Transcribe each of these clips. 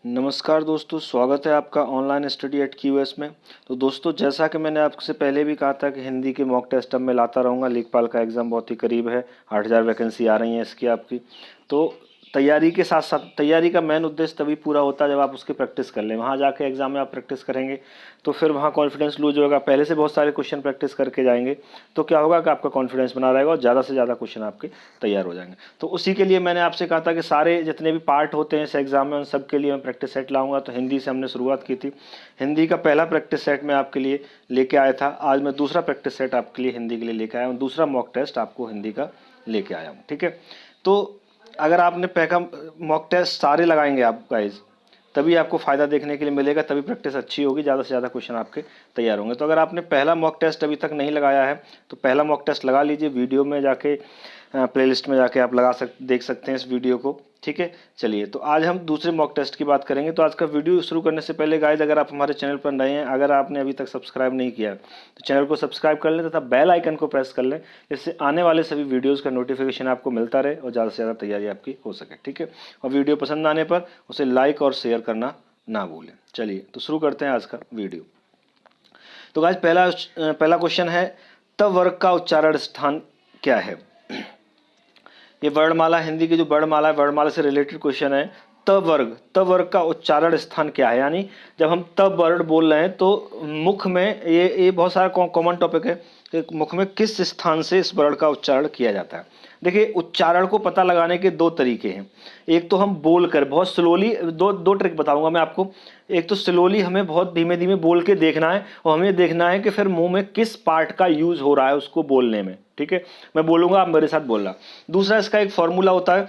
नमस्कार दोस्तों, स्वागत है आपका ऑनलाइन स्टडी एट क्यूएस में। तो दोस्तों, जैसा कि मैंने आपसे पहले भी कहा था कि हिंदी के मॉक टेस्ट अब मैं लाता रहूँगा। लेखपाल का एग्ज़ाम बहुत ही करीब है, 8000 वैकेंसी आ रही हैं इसकी आपकी। तो तैयारी के साथ साथ तैयारी का मेन उद्देश्य तभी पूरा होता है जब आप उसकी प्रैक्टिस कर लें। वहाँ जाके एग्ज़ाम में आप प्रैक्टिस करेंगे तो फिर वहाँ कॉन्फिडेंस लूज होगा। पहले से बहुत सारे क्वेश्चन प्रैक्टिस करके जाएंगे तो क्या होगा कि आपका कॉन्फिडेंस बना रहेगा और ज़्यादा से ज़्यादा क्वेश्चन आपके तैयार हो जाएंगे। तो उसी के लिए मैंने आपसे कहा था कि सारे जितने भी पार्ट होते हैं इस एग्ज़ाम में उन सब के लिए मैं प्रैक्टिस सेट लाऊंगा। तो हिंदी से हमने शुरुआत की थी। हिंदी का पहला प्रैक्टिस सेट मैं आपके लिए लेके आया था। आज मैं दूसरा प्रैक्टिस सेट आपके लिए हिंदी के लिए लेके आया हूँ। दूसरा मॉक टेस्ट आपको हिंदी का लेके आया हूँ, ठीक है। तो अगर आपने पहला मॉक टेस्ट सारे लगाएंगे आप गाइज, तभी आपको फ़ायदा देखने के लिए मिलेगा, तभी प्रैक्टिस अच्छी होगी, ज़्यादा से ज़्यादा क्वेश्चन आपके तैयार होंगे। तो अगर आपने पहला मॉक टेस्ट अभी तक नहीं लगाया है तो पहला मॉक टेस्ट लगा लीजिए। वीडियो में जाके प्लेलिस्ट में जाके आप देख सकते हैं इस वीडियो को, ठीक है। चलिए, तो आज हम दूसरे मॉक टेस्ट की बात करेंगे। तो आज का वीडियो शुरू करने से पहले गाइज, अगर आप हमारे चैनल पर नए हैं, अगर आपने अभी तक सब्सक्राइब नहीं किया तो चैनल को सब्सक्राइब कर लें तथा बेल आइकन को प्रेस कर लें, जिससे आने वाले सभी वीडियोज़ का नोटिफिकेशन आपको मिलता रहे और ज़्यादा से ज़्यादा तैयारी आपकी हो सके, ठीक है। और वीडियो पसंद आने पर उसे लाइक और शेयर करना ना भूलें। चलिए, तो शुरू करते हैं आज का वीडियो। तो गाइज, पहला क्वेश्चन है, त वर्ग का उच्चारण स्थान क्या है। ये वर्णमाला, हिंदी की जो वर्णमाला है, वर्णमाला से रिलेटेड क्वेश्चन है। त वर्ग का उच्चारण स्थान क्या है। यानी जब हम त वर्ड बोल रहे हैं तो मुख में ये बहुत सारा कॉमन टॉपिक है कि मुख में किस स्थान से इस वर्ड का उच्चारण किया जाता है। देखिए, उच्चारण को पता लगाने के दो तरीके हैं। एक तो हम बोल कर बहुत स्लोली, दो ट्रिक बताऊंगा मैं आपको। एक तो स्लोली हमें बहुत धीमे धीमे बोल के देखना है और हमें देखना है कि फिर मुंह में किस पार्ट का यूज हो रहा है उसको बोलने में, ठीक है। मैं बोलूंगा, आप मेरे साथ बोलना। दूसरा, इसका एक फॉर्मूला होता है,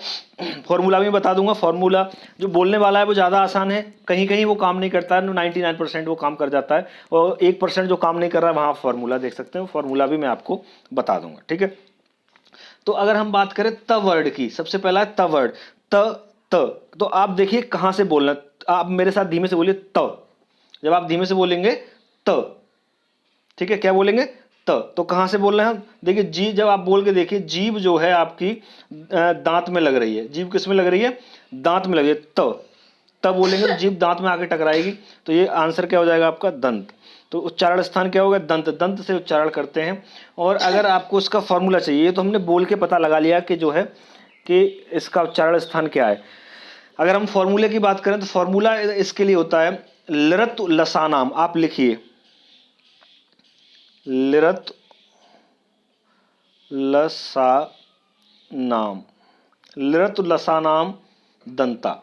फॉर्मूला भी बता दूंगा। फॉर्मूला जो बोलने वाला है वो ज़्यादा आसान है, कहीं कहीं वो काम नहीं करता है, 99% वो काम कर जाता है, और 1% जो काम नहीं कर रहा है वहाँ आप फॉर्मूला देख सकते हैं। फॉर्मूला भी मैं आपको बता दूंगा, ठीक है। तो अगर हम बात करें त वर्ड की, सबसे पहला है त वर्ड। त तो आप देखिए कहां से बोलना। आप मेरे साथ धीमे से बोलिए त। जब आप धीमे से बोलेंगे त, ठीक है, क्या बोलेंगे, तो कहां से बोल रहे हैं हम। देखिए, जी जब आप बोल के देखिए, जीभ जो है आपकी दांत में लग रही है। जीभ किस में लग रही है, दांत में लग रही है। तब बोलेंगे तो जीभ दांत में आके टकराएगी। तो ये आंसर क्या हो जाएगा आपका, दंत। तो उच्चारण स्थान क्या होगा, दंत। दंत से उच्चारण करते हैं। और अगर आपको इसका फॉर्मूला चाहिए तो हमने बोल के पता लगा लिया कि जो है कि इसका उच्चारण स्थान क्या है। अगर हम फॉर्मूले की बात करें तो फॉर्मूला इसके लिए होता है लिरत लसानाम। आप लिखिए, लिरत लसानाम, लिरत लसानाम दंता,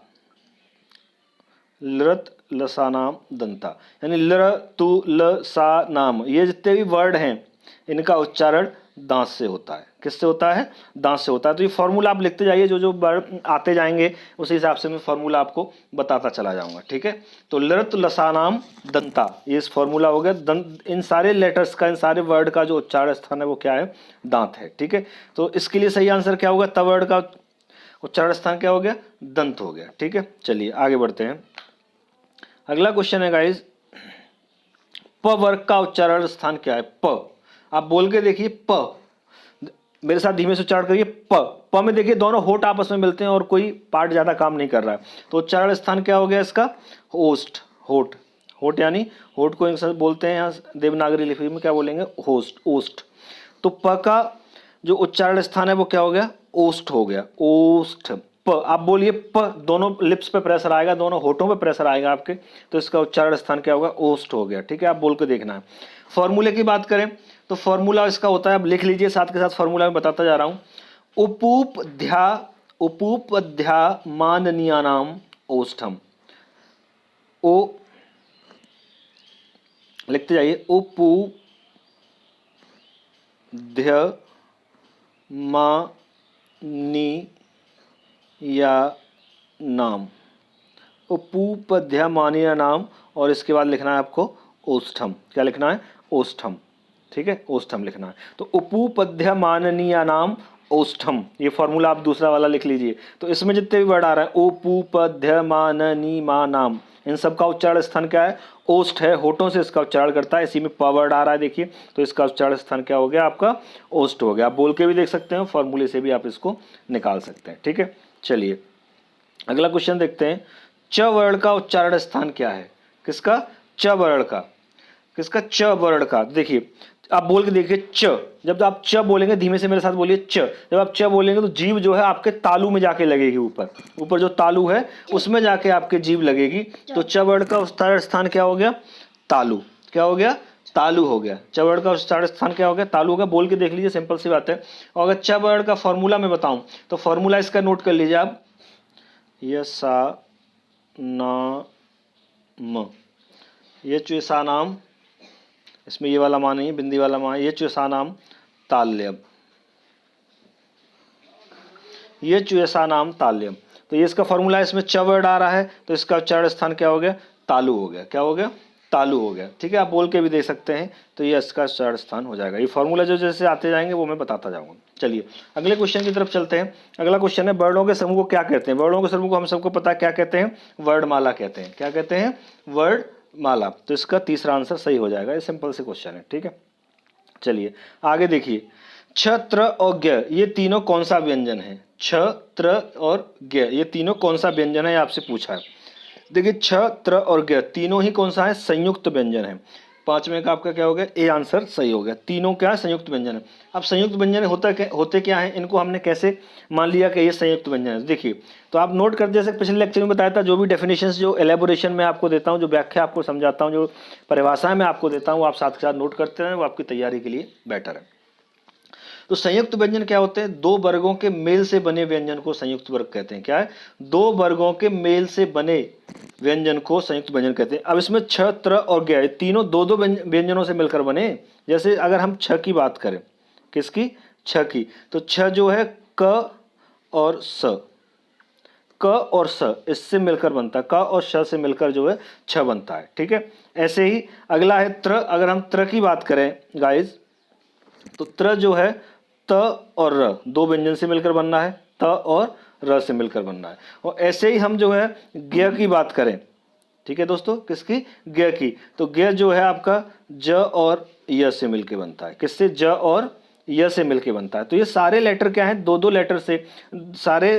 लिरत लसानाम दंता। यानी लिर तु ल सा नाम, ये जितने भी वर्ड हैं इनका उच्चारण दांत से होता है। किससे होता है, दांत से होता है। तो ये फॉर्मूला आप लिखते जाइए, जो जो वर्ड आते जाएंगे उसी हिसाब से मैं फॉर्मूला आपको बताता चला जाऊंगा, ठीक है। तो लिरत लसानाम दंता, ये इस फॉर्मूला हो गया। दंत, इन सारे लेटर्स का, इन सारे वर्ड का जो उच्चारण स्थान है वो क्या है, दांत है, ठीक है। तो इसके लिए सही आंसर क्या होगा, त वर्ड का उच्चारण स्थान क्या हो गया, दंत हो गया, ठीक है। चलिए आगे बढ़ते हैं। अगला क्वेश्चन है गाइज, प वर्ग का उच्चारण स्थान क्या है। प, आप बोल के देखिए, प, मेरे साथ धीमे से उच्चारण करिए। प में देखिए दोनों होठ आपस में मिलते हैं और कोई पार्ट ज्यादा काम नहीं कर रहा है। तो उच्चारण स्थान क्या हो गया इसका, होस्ट, होठ। होठ यानी होठ को इंग्लिश बोलते हैं, यहाँ देवनागरी लिपि में क्या बोलेंगे, होस्ट, ओस्ट। तो प का जो उच्चारण स्थान है वो क्या हो गया, ओस्ट हो गया, ओस्ट। प, आप बोलिए प, दोनों लिप्स पे प्रेशर आएगा, दोनों होठों पे प्रेशर आएगा आपके, तो इसका उच्चारण स्थान क्या होगा, ओस्ट हो गया, ठीक है। आप बोल के देखना है। फॉर्मूले की बात करें तो फॉर्मूला इसका होता है, अब लिख लीजिए, साथ के साथ फॉर्मूला में बताता जा रहा हूं। उपूपध्या माननीयानाम ओष्ठम। ओ, लिखते जाइए, उपूध्य मानिया नाम, उपूपध्या मानिया नाम, और इसके बाद लिखना है आपको ओष्ठम। क्या लिखना है, ओष्ठम, ठीक है, ओष्ठम लिखना है। तो उपूपध्य माननीय नाम ओष्ठम, ये फॉर्मूला आप दूसरा वाला लिख लीजिए। तो इसमें जितने भी वर्ड आ रहा है, उपूपध्य माननी मा नाम, इन सब का उच्चारण स्थान क्या है, ओष्ठ है। होठों से इसका उच्चारण करता है, इसी में प वर्ड आ रहा है देखिए, तो इसका उच्चारण स्थान क्या हो गया आपका, ओष्ठ हो गया। आप बोल के भी देख सकते हैं, फॉर्मूले से भी आप इसको निकाल सकते हैं, ठीक है। चलिए अगला क्वेश्चन देखते हैं। च वर्ण का उच्चारण स्थान क्या है? किसका? च वर्ण का। किसका? च वर्ण का। देखिए आप बोल के देखिए च, जब आप च बोलेंगे धीमे से मेरे साथ बोलिए च, जब आप च बोलेंगे तो जीभ जो है आपके तालू में जाके लगेगी, ऊपर ऊपर जो तालू है उसमें जाके आपके जीभ लगेगी। तो च वर्ण का उच्चारण स्थान क्या हो गया? तालू। क्या हो गया? तालू हो गया। च वर्ण का उच्चारण स्थान क्या हो गया? तालू हो गया। बोल के देख लीजिए, सिंपल सी बात है। और अगर च वर्ण का फॉर्मूला मैं बताऊं तो फॉर्मूला इसका नोट कर लीजिए आप, ये सा ना म, ये चुसा नाम, इसमें ये वाला मान नहीं है, बिंदी वाला मान, ये चुसा नाम ताल्यम, ये चुसा नाम ताल्यम। तो ये इसका फॉर्मूला है, इसमें च वर्ड आ रहा है तो इसका उच्चारण स्थान क्या हो गया? तालु हो गया। क्या हो गया? तालु हो गया। ठीक है, आप बोल के भी दे सकते हैं, तो ये इसका उच्चारण स्थान हो जाएगा। ये फॉर्मूला जो जैसे आते जाएंगे वो मैं बताता जाऊंगा। चलिए अगले क्वेश्चन की तरफ चलते हैं। अगला क्वेश्चन है वर्णों के समूह को क्या कहते हैं? वर्णों के समूह को हम सबको पता है क्या कहते हैं? वर्णमाला कहते हैं। क्या कहते हैं? वर्णमाला। तो इसका तीसरा आंसर सही हो जाएगा। ये सिंपल से क्वेश्चन है। ठीक है, चलिए आगे देखिए। छ, त्र और ज्ञ ये तीनों कौन सा व्यंजन है? छ, त्र और ज्ञ ये तीनों कौन सा व्यंजन है, आपसे पूछा है। देखिए छ, त्र और ज्ञ तीनों ही कौन सा है? संयुक्त व्यंजन है। पांचवें का आपका क्या हो गया? ए आंसर सही हो गया। तीनों क्या है? संयुक्त व्यंजन है। अब संयुक्त व्यंजन होते क्या है, इनको हमने कैसे मान लिया कि ये संयुक्त व्यंजन है? देखिए तो आप नोट कर, जैसे पिछले लेक्चर में बताया था, जो भी डेफिनेशंस, जो एलेबोरेशन में आपको देता हूँ, जो व्याख्या आपको समझाता हूँ, जो परिभाषाएं मैं आपको देता हूँ, वो आप साथ के साथ नोट करते हैं, वो आपकी तैयारी के लिए बेटर है। तो संयुक्त व्यंजन क्या होते हैं? दो वर्गों के मेल से बने व्यंजन को संयुक्त वर्ग कहते हैं। क्या है? दो वर्गों के मेल से बने व्यंजन को संयुक्त व्यंजन कहते हैं। अब इसमें छ, त्र और ज्ञ तीनों दो दो व्यंजनों से मिलकर बने। जैसे अगर हम छ की बात करें, किसकी? छ की, तो छ जो है क और स, क और स इससे मिलकर बनता है, क और श से मिलकर जो है छ बनता है। ठीक है, ऐसे ही अगला है त्र। अगर हम त्र की बात करें गाइज, तो त्र जो है त और र दो व्यंजन से मिलकर बनना है, त और र से मिलकर बनना है। और ऐसे ही हम जो है ज्ञ की बात करें, ठीक है दोस्तों, किसकी? ज्ञ की, तो ज्ञ जो है आपका ज और य से मिलकर बनता है। किससे? ज और य से मिलके बनता है। तो ये सारे लेटर क्या है? दो दो लेटर से, सारे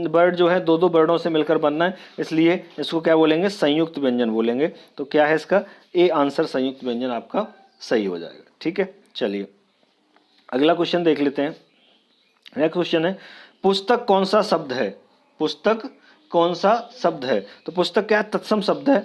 वर्ड जो है दो दो वर्डों से मिलकर बनना है, इसलिए इसको क्या बोलेंगे? संयुक्त व्यंजन बोलेंगे। तो क्या है इसका? ए आंसर संयुक्त व्यंजन आपका सही हो जाएगा। ठीक है, चलिए अगला क्वेश्चन देख लेते हैं। नेक्स्ट क्वेश्चन है, पुस्तक कौन सा शब्द है? पुस्तक कौन सा शब्द है? तो पुस्तक क्या है? तत्सम शब्द है।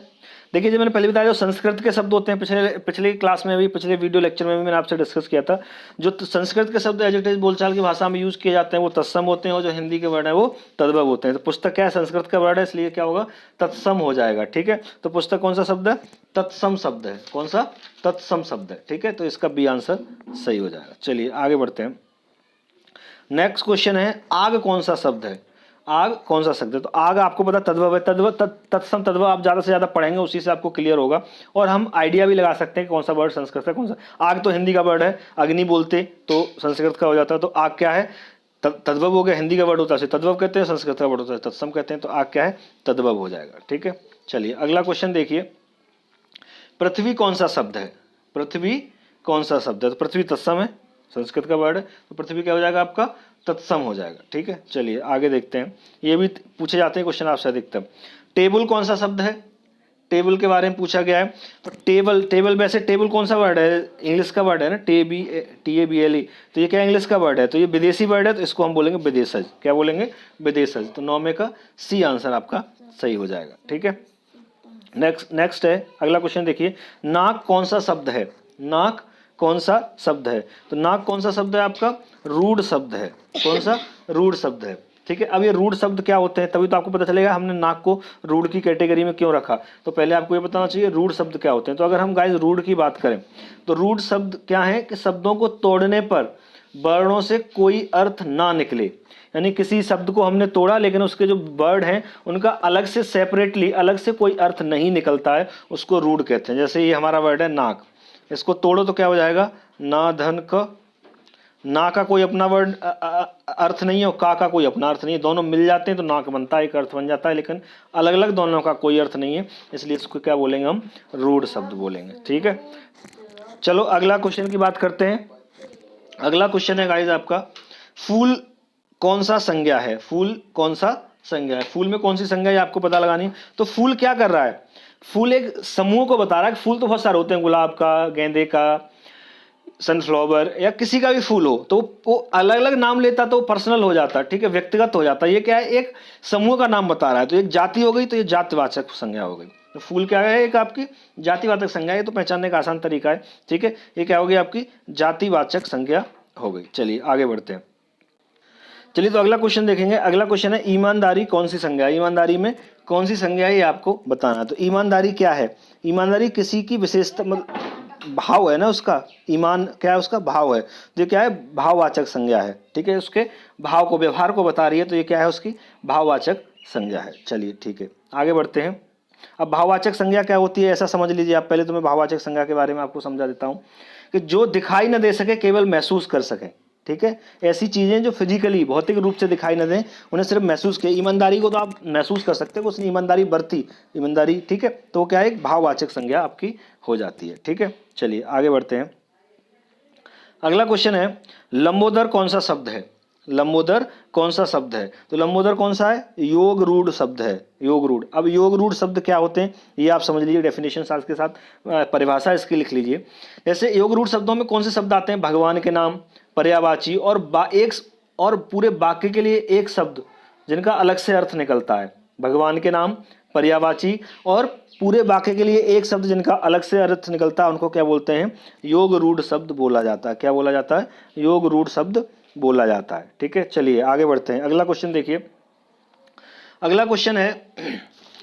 देखिए जो मैंने पहले बताया, जो संस्कृत के शब्द होते हैं, पिछले क्लास में भी, पिछले वीडियो लेक्चर में भी मैंने आपसे डिस्कस किया था, जो संस्कृत के शब्द एडजेक्टिव बोलचाल की भाषा में यूज किए जाते हैं वो तत्सम होते हैं, और जो हिंदी के वर्ड है वो तद्भव होते हैं। तो पुस्तक क्या है? संस्कृत का वर्ड है, इसलिए क्या होगा? तत्सम हो जाएगा। ठीक है, तो पुस्तक कौन सा शब्द है? तत्सम शब्द है। कौन सा? तत्सम शब्द है। ठीक है, तो इसका बी आंसर सही हो जाएगा। चलिए आगे बढ़ते हैं। नेक्स्ट क्वेश्चन है, आग कौन सा शब्द है? आग कौन सा शब्द है? तो आग आपको पता तद्भव है। तद्भव, तत्सम, तद्भव आप ज़्यादा से ज़्यादा पढ़ेंगे, उसी से आपको क्लियर होगा। और हम आइडिया भी लगा सकते हैं कि कौन सा वर्ड संस्कृत है, कौन सा। आग तो हिंदी का वर्ड है, अग्नि बोलते तो संस्कृत का हो जाता है। तो आग क्या है? तद्भव हो गया, हिंदी का वर्ड होता है तद्भव कहते हैं, संस्कृत का वर्ड होता है तत्सम कहते हैं। तो आग क्या है? तद्भव हो जाएगा। ठीक है, चलिए अगला क्वेश्चन देखिए। पृथ्वी कौन सा शब्द है? पृथ्वी कौन सा शब्द है? तो पृथ्वी तत्सम है, संस्कृत का वर्ड है, तो पृथ्वी क्या हो जाएगा आपका? तत्सम हो जाएगा। ठीक है, चलिए आगे देखते हैं। ये भी पूछे जाते हैं क्वेश्चन आपसे अधिकतम। टेबल कौन सा शब्द है? टेबल के बारे में पूछा गया है। तो टेबल वैसे टेबल कौन सा वर्ड है? इंग्लिश का वर्ड है ना, TABLE। तो ये क्या इंग्लिश का वर्ड है? तो ये विदेशी वर्ड है, तो इसको हम बोलेंगे विदेशज। क्या बोलेंगे? विदेशज। तो 9 में का सी आंसर आपका सही हो जाएगा। ठीक है, नेक्स्ट है अगला क्वेश्चन देखिए। नाक कौन सा शब्द है? नाक कौन सा शब्द है? तो नाक कौन सा शब्द है आपका? रूढ़ शब्द है। कौन सा? रूढ़ शब्द है। ठीक है, अब ये रूढ़ शब्द क्या होते हैं, तभी तो आपको पता चलेगा हमने नाक को रूढ़ की कैटेगरी में क्यों रखा। तो पहले आपको ये बताना चाहिए रूढ़ शब्द क्या होते हैं। तो अगर हम गाइस रूढ़ की बात करें, तो रूढ़ शब्द क्या है कि शब्दों को तोड़ने पर वर्णों से कोई अर्थ ना निकले, यानी किसी शब्द को हमने तोड़ा लेकिन उसके जो वर्ड हैं उनका अलग से सेपरेटली, अलग से कोई अर्थ नहीं निकलता है, उसको रूढ़ कहते हैं। जैसे ये हमारा वर्ड है नाक, इसको तोड़ो तो क्या हो जाएगा? ना धन क। ना का कोई अपना वर्ड अर्थ नहीं है और का कोई अपना अर्थ नहीं है, दोनों मिल जाते हैं तो नाक बनता है, एक अर्थ बन जाता है, लेकिन अलग अलग दोनों का कोई अर्थ नहीं है, इसलिए इसको क्या बोलेंगे? हम रूढ़ शब्द बोलेंगे। ठीक है, चलो अगला क्वेश्चन की बात करते हैं। अगला क्वेश्चन है गाइस आपका, फूल कौन सा संज्ञा है? फूल कौन सा संज्ञा है। फूल में कौन सी संज्ञा है आपको पता लगानी है। तो फूल क्या कर रहा है, फूल एक समूह को बता रहा है। फूल तो बहुत सारे होते हैं, गुलाब का, गेंदे का, सनफ्लावर या किसी का भी फूल हो, तो वो अलग अलग नाम लेता तो पर्सनल हो जाता, ठीक है, व्यक्तिगत हो जाता। ये क्या है, एक समूह का नाम बता रहा है, तो एक जाति हो गई, तो ये जातिवाचक संज्ञा हो गई। तो फूल क्या है, एक आपकी जातिवाचक संज्ञा है, तो पहचानने का आसान तरीका है, ठीक है। ये क्या होगी, आपकी जातिवाचक संज्ञा हो गई। चलिए आगे बढ़ते हैं। चलिए तो अगला क्वेश्चन देखेंगे। अगला क्वेश्चन है ईमानदारी कौन सी संज्ञा है। ईमानदारी में कौन सी संज्ञा है ये आपको बताना। तो ईमानदारी क्या है, ईमानदारी किसी की विशेषता, भाव है ना उसका, ईमान क्या है, उसका भाव है। तो ये क्या है, भाववाचक संज्ञा है, ठीक है, उसके भाव को, व्यवहार को बता रही है, तो ये क्या है, उसकी भाववाचक संज्ञा है। चलिए ठीक है, आगे बढ़ते हैं। अब भाववाचक संज्ञा क्या होती है, ऐसा समझ लीजिए आप। पहले तो मैं भाववाचक संज्ञा के बारे में आपको समझा देता हूँ कि जो दिखाई न दे सके, केवल महसूस कर सके, ठीक है। ऐसी चीजें जो फिजिकली, भौतिक रूप से दिखाई न दें, उन्हें सिर्फ महसूस किया। ईमानदारी को तो आप महसूस कर सकते हो, उसने ईमानदारी बरती, ईमानदारी, ठीक है, तो वो क्या है, एक भाववाचक संज्ञा आपकी हो जाती है, ठीक है। चलिए आगे बढ़ते हैं। अगला क्वेश्चन है, लंबोदर कौन सा शब्द है। लंबोदर कौन सा शब्द है। तो लंबोदर कौन सा है, योग रूढ़ शब्द है, योग रूढ़। अब योग रूढ़ शब्द क्या होते हैं ये आप समझ लीजिए, डेफिनेशन साथ के साथ परिभाषा इसकी लिख लीजिए। जैसे योग रूढ़ शब्दों में कौन से शब्द आते हैं, भगवान के नाम, पर्यायवाची और पूरे वाक्य के लिए एक शब्द जिनका अलग से अर्थ निकलता है। भगवान के नाम, पर्यायवाची और पूरे वाक्य के लिए एक शब्द जिनका अलग से अर्थ निकलता है, उनको क्या बोलते हैं, योग रूढ़ शब्द बोला जाता है। क्या बोला जाता है, योग रूढ़ शब्द बोला जाता है, ठीक है। चलिए आगे बढ़ते हैं। अगला क्वेश्चन देखिए। अगला क्वेश्चन है,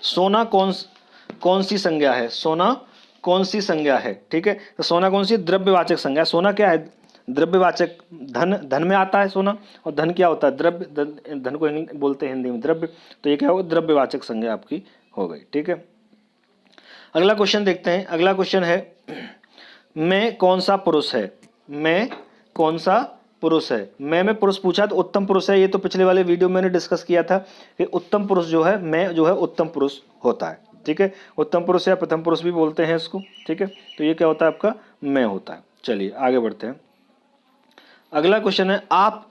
सोना कौन सी संज्ञा है। सोना कौन सी संज्ञा है, ठीक है। तो सोना कौन सी, द्रव्यवाचक संज्ञा। सोना क्या है, द्रव्यवाचक। धन में आता है सोना, और धन क्या होता है, द्रव्य। धन को बोलते हैं हिंदी में द्रव्य। तो ये क्या होगा, द्रव्यवाचक संज्ञा आपकी हो गई, ठीक है। अगला क्वेश्चन देखते हैं। अगला क्वेश्चन है, मैं कौन सा पुरुष है। मैं कौन सा पुरुष है। मैं पुरुष पूछा तो उत्तम पुरुष है। ये तो पिछले वाले वीडियो में मैंने डिस्कस किया था कि उत्तम पुरुष जो है, मैं जो है उत्तम पुरुष होता है, ठीक है। उत्तम पुरुष या प्रथम पुरुष भी बोलते हैं इसको, ठीक है। तो ये क्या होता है, आपका मैं होता है। चलिए आगे बढ़ते हैं। अगला क्वेश्चन है, आप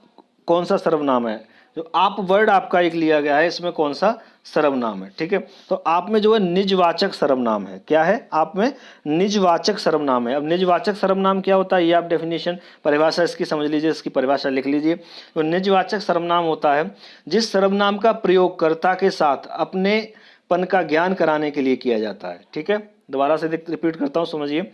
कौन सा सर्वनाम है। जो आप वर्ड आपका एक लिया गया है, इसमें कौन सा सर्वनाम है, ठीक है। तो आप में जो है निजवाचक सर्वनाम है। क्या है, आप में निजवाचक सर्वनाम है। अब निजवाचक सर्वनाम क्या होता है, ये आप डेफिनेशन, परिभाषा इसकी समझ लीजिए, इसकी परिभाषा लिख लीजिए। तो निजवाचक सर्वनाम होता है जिस सर्वनाम का प्रयोग कर्ता के साथ अपनेपन का ज्ञान कराने के लिए किया जाता है, ठीक है। दोबारा से रिपीट करता हूँ, समझिए।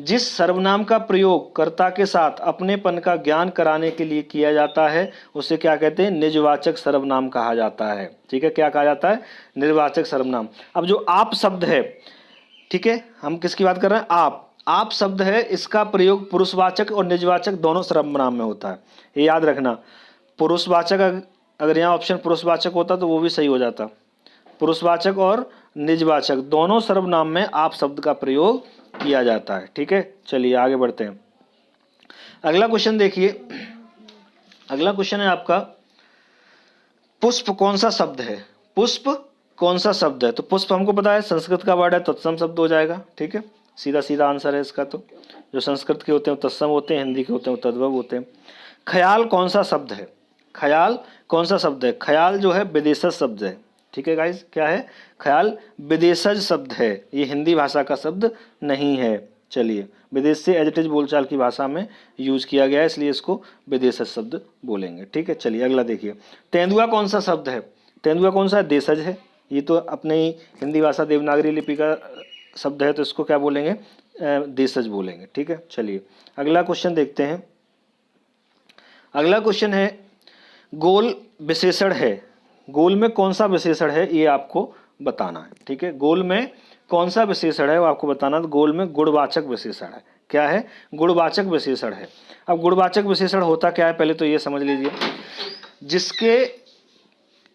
जिस सर्वनाम का प्रयोग कर्ता के साथ अपनेपन का ज्ञान कराने के लिए किया जाता है, उसे क्या कहते हैं, निजवाचक सर्वनाम कहा जाता है, ठीक है। क्या कहा जाता है, निर्वाचक सर्वनाम। अब जो आप शब्द है, ठीक है, हम किसकी बात कर रहे हैं, आप शब्द है, इसका प्रयोग पुरुषवाचक और निजवाचक दोनों सर्वनाम में होता है। ये याद रखना। पुरुषवाचक, अगर यहाँ ऑप्शन पुरुषवाचक होता तो वो भी सही हो जाता। पुरुषवाचक और निजवाचक दोनों सर्वनाम में आप शब्द का प्रयोग किया जाता है, ठीक है। चलिए आगे बढ़ते हैं। अगला क्वेश्चन देखिए। अगला क्वेश्चन है आपका, पुष्प कौन सा शब्द है। पुष्प कौन सा शब्द है। तो पुष्प हमको पता है संस्कृत का वर्ड है, तत्सम शब्द हो जाएगा, ठीक है। सीधा सीधा आंसर है इसका। तो जो संस्कृत के होते हैं तत्सम होते हैं, हिंदी के होते हैं तद्भव होते हैं। ख्याल कौन सा शब्द है। ख्याल कौन सा शब्द है। ख्याल जो है विदेशज शब्द है, ठीक है गाइस। क्या है, ख्याल विदेशज शब्द है, ये हिंदी भाषा का शब्द नहीं है। चलिए, विदेश से एज इट इज बोलचाल की भाषा में यूज किया गया है, इसलिए इसको विदेशज शब्द बोलेंगे, ठीक है। चलिए अगला देखिए। तेंदुआ कौन सा शब्द है। तेंदुआ कौन सा है, देशज है। ये तो अपने ही हिंदी भाषा देवनागरी लिपि का शब्द है, तो इसको क्या बोलेंगे, देशज बोलेंगे, ठीक है। चलिए अगला क्वेश्चन देखते हैं। अगला क्वेश्चन है, गोल विशेषण है। गोल में कौन सा विशेषण है ये आपको बताना है, ठीक है। गोल में कौन सा विशेषण है वो आपको बताना। तो गोल में गुणवाचक विशेषण है। क्या है, गुणवाचक विशेषण है। अब गुणवाचक विशेषण होता क्या है, पहले तो ये समझ लीजिए।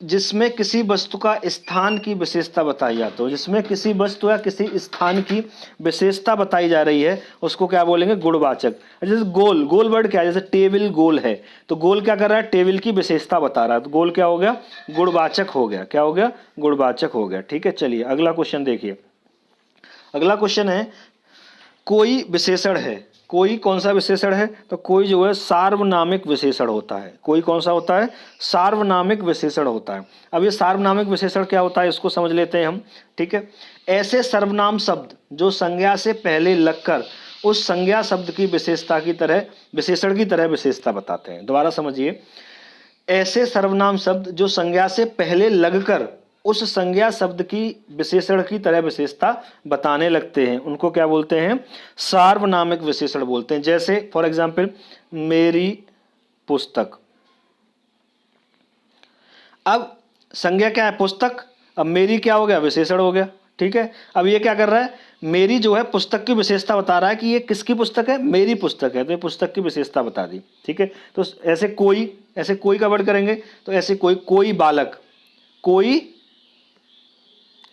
जिसमें किसी वस्तु का स्थान की विशेषता बताई जाती है। जिसमें किसी वस्तु या किसी स्थान की विशेषता बताई जा रही है, उसको क्या बोलेंगे, गुणवाचक। जैसे गोल वर्ड क्या है, जैसे टेबल गोल है, तो गोल क्या कर रहा है, टेबल की विशेषता बता रहा है, तो गोल क्या हो गया, गुणवाचक हो गया। क्या हो गया, गुणवाचक हो गया, ठीक है। चलिए अगला क्वेश्चन देखिए। अगला क्वेश्चन है, कोई विशेषण है। कोई कौन सा विशेषण है, तो कोई जो है सार्वनामिक विशेषण होता है। कोई कौन सा होता है, सार्वनामिक विशेषण होता है। अब ये सार्वनामिक विशेषण क्या होता है इसको समझ लेते हैं हम, ठीक है। ऐसे सर्वनाम शब्द जो संज्ञा से पहले लगकर उस संज्ञा शब्द की विशेषता की तरह, विशेषण की तरह विशेषता बताते हैं। दोबारा समझिए, ऐसे सर्वनाम शब्द जो संज्ञा से पहले लगकर उस संज्ञा शब्द की विशेषण की तरह विशेषता बताने लगते हैं, उनको क्या बोलते हैं, सार्वनामिक विशेषण बोलते हैं। जैसे फॉर एग्जाम्पल मेरी पुस्तक। अब संज्ञा क्या है, पुस्तक। अब मेरी क्या हो गया, विशेषण हो गया, ठीक है। अब ये क्या कर रहा है, मेरी जो है पुस्तक की विशेषता बता रहा है कि ये किसकी पुस्तक है, मेरी पुस्तक है, तो ये पुस्तक की विशेषता बता दी, ठीक है। तो ऐसे कोई का वर्ड करेंगे, तो ऐसे कोई बालक, कोई,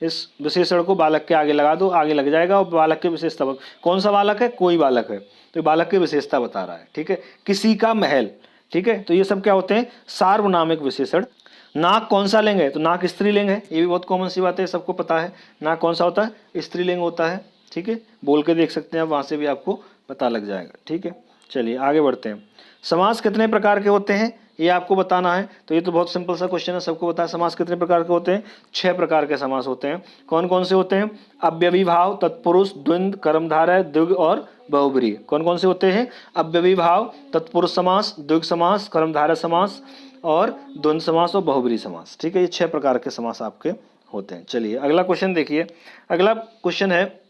इस विशेषण को बालक के आगे लगा दो, आगे लग जाएगा, और बालक की विशेषता, कौन सा बालक है, कोई बालक है, तो बालक की विशेषता बता रहा है, ठीक है। किसी का महल, ठीक है। तो ये सब क्या होते हैं, सार्वनामिक विशेषण। नाक कौन सा लेंगे, तो नाक स्त्रीलिंग है, ये भी बहुत कॉमन सी बात है, सबको पता है। नाक कौन सा होता है, स्त्रीलिंग होता है, ठीक है। बोल के देख सकते हैं, वहाँ से भी आपको पता लग जाएगा, ठीक है। चलिए आगे बढ़ते हैं। समास कितने प्रकार के होते हैं, ये आपको बताना है। तो ये तो बहुत सिंपल सा क्वेश्चन है, सबको पता है। समास कितने प्रकार के होते हैं, 6 प्रकार के समास होते हैं। कौन कौन से होते हैं, अव्ययीभाव, तत्पुरुष, द्वंद्व, कर्मधारय, द्विग और बहुब्रीहि। कौन कौन से होते हैं, अव्ययीभाव, तत्पुरुष समास, द्विग समास, कर्मधारय समास और द्वंद्व समास और बहुब्रीहि समास, ठीक है। ये 6 प्रकार के समास आपके होते हैं। चलिए अगला क्वेश्चन देखिए। अगला क्वेश्चन है,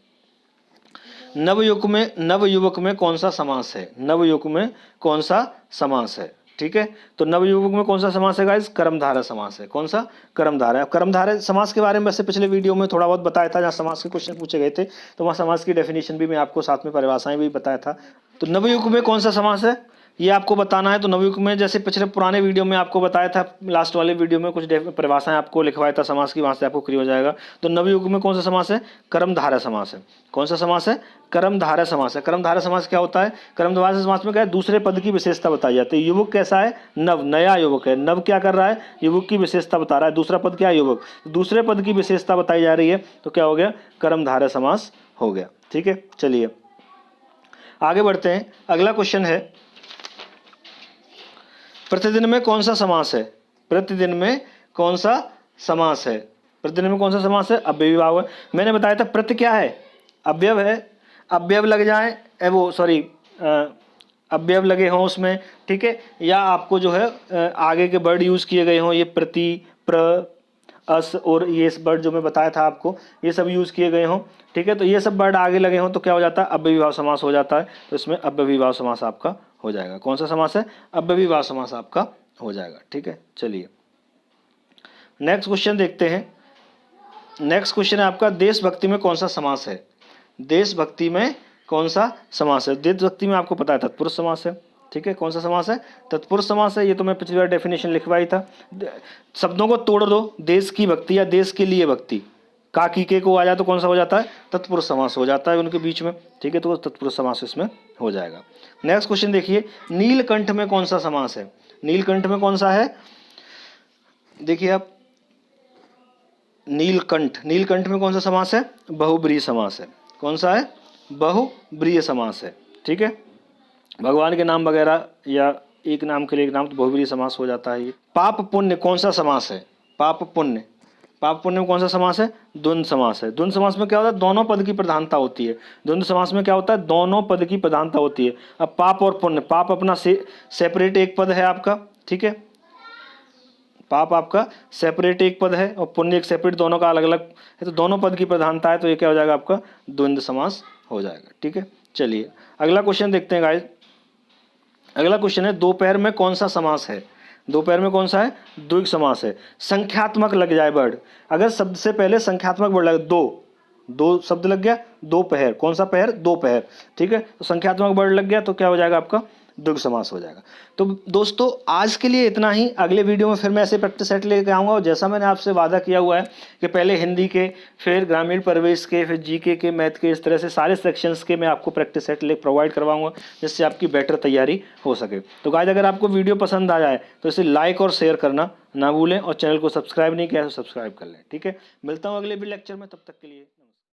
नवयुवक में कौन सा समास है, नवयुवक में कौन सा समास है, ठीक है। तो नवयुवक में कौन सा समास है गाइस, कर्मधारय समास है। कौन सा, कर्मधारय। कर्मधारय समास के बारे में वैसे पिछले वीडियो में थोड़ा बहुत बताया था, जहाँ समास के क्वेश्चन पूछे गए थे, तो वहाँ समास की डेफिनेशन भी मैं आपको साथ में परिभाषाएं भी बताया था। तो नवयुवक में कौन सा समास है, ये आपको बताना है। तो नवयुग में जैसे पिछले पुराने वीडियो में आपको बताया था, लास्ट वाले वीडियो में कुछ परिभाषाएं आपको लिखवाया था समास की, वहां से आपको क्लियर हो जाएगा। तो नवयुग में कौन सा समास है, कर्मधारय समास है। कौन सा समास है, कर्मधारय समास है। कर्मधारय समास क्या होता है, कर्मधारय समास में क्या है, दूसरे पद की विशेषता बताई जाती है। युवक कैसा है, नव, नया युवक है। नव क्या कर रहा है, युवक की विशेषता बता रहा है। दूसरा पद क्या है, युवक, दूसरे पद की विशेषता बताई जा रही है, तो क्या हो गया, कर्मधारय समास हो गया, ठीक है। चलिए आगे बढ़ते हैं। अगला क्वेश्चन है, प्रतिदिन में कौन सा समास है, प्रतिदिन में कौन सा समास है, प्रतिदिन में कौन सा समास है, अव्ययीभाव है। मैंने बताया था प्रति क्या है, अवयव है, अवयव लग जाए, वो सॉरी अवयव लगे हों उसमें, ठीक है, या आपको जो है आगे के वर्ड यूज किए गए हों, ये प्रति, प्र, अस और ये वर्ड जो मैं बताया था आपको, ये सब यूज किए गए हों, ठीक है। तो ये सब वर्ड आगे लगे हों तो क्या हो जाता है, अव्ययीभाव समास हो जाता है। तो इसमें अव्ययीभाव समास आपका हो जाएगा। कौन सा समास है, अव्ययीभाव समास आपका हो जाएगा, ठीक है। चलिए नेक्स्ट क्वेश्चन देखते हैं। नेक्स्ट क्वेश्चन है आपका, देशभक्ति में कौन सा समास है, देशभक्ति में कौन सा समास है। देशभक्ति में आपको पता है तत्पुरुष समास है, ठीक है। कौन सा समास है, तत्पुरुष समास है। ये तो मैं पिछली बार डेफिनेशन लिखवाई था। शब्दों को तोड़ दो, देश की भक्ति या देश के लिए भक्ति, का की के को आ जाए तो कौन सा हो जाता है, तत्पुरुष समास हो जाता है उनके बीच में, ठीक है। तो तत्पुरुष समास इसमें हो जाएगा। नेक्स्ट क्वेश्चन देखिए, नीलकंठ में कौन सा समास है, नीलकंठ में कौन सा है, देखिए आप, नीलकंठ, नीलकंठ में कौन सा समास है, बहुब्रीहि समास है। कौन सा है, बहुब्रीहि समास है, ठीक है। भगवान के नाम वगैरह या एक नाम के लिए एक नाम, तो बहुब्रीहि समास हो जाता है ये। पाप पुण्य कौन सा समास है, पाप पुण्य, पाप पुण्य में कौन सा समास है, द्वंद्व समास है। द्वंद्व समास में क्या होता है, दोनों पद की प्रधानता होती है। द्वंद्व समास में क्या होता है, दोनों पद की प्रधानता होती है। अब पाप और पुण्य, पाप अपना सेपरेट एक पद है आपका, ठीक है, पाप आपका सेपरेट एक पद है और पुण्य एक सेपरेट, दोनों का अलग अलग है, तो दोनों पद की प्रधानता है, तो ये क्या हो जाएगा आपका, द्वंद्व समास हो जाएगा, ठीक है। चलिए अगला क्वेश्चन देखते हैं गाइस। अगला क्वेश्चन है, दोपहर में कौन सा समास है, दोपहर में कौन सा है, द्विग समास है। संख्यात्मक लग जाए वर्ड, अगर शब्द से पहले संख्यात्मक वर्ड लगे, दो शब्द लग गया, दोपहर, कौन सा पहर, दोपहर, ठीक है। तो संख्यात्मक वर्ड लग गया तो क्या हो जाएगा आपका, द्विग समास हो जाएगा। तो दोस्तों आज के लिए इतना ही। अगले वीडियो में फिर मैं ऐसे प्रैक्टिस सेट लेके आऊँगा, और जैसा मैंने आपसे वादा किया हुआ है कि पहले हिंदी के, फिर ग्रामीण परिवेश के, फिर जीके के, मैथ के, इस तरह से सारे सेक्शंस के मैं आपको प्रैक्टिस सेट ले प्रोवाइड करवाऊंगा, जिससे आपकी बेटर तैयारी हो सके। तो गाइस अगर आपको वीडियो पसंद आ जाए तो इसे लाइक और शेयर करना ना भूलें, और चैनल को सब्सक्राइब नहीं किया तो सब्सक्राइब कर लें, ठीक है। मिलता हूँ अगले भी लेक्चर में, तब तक के लिए।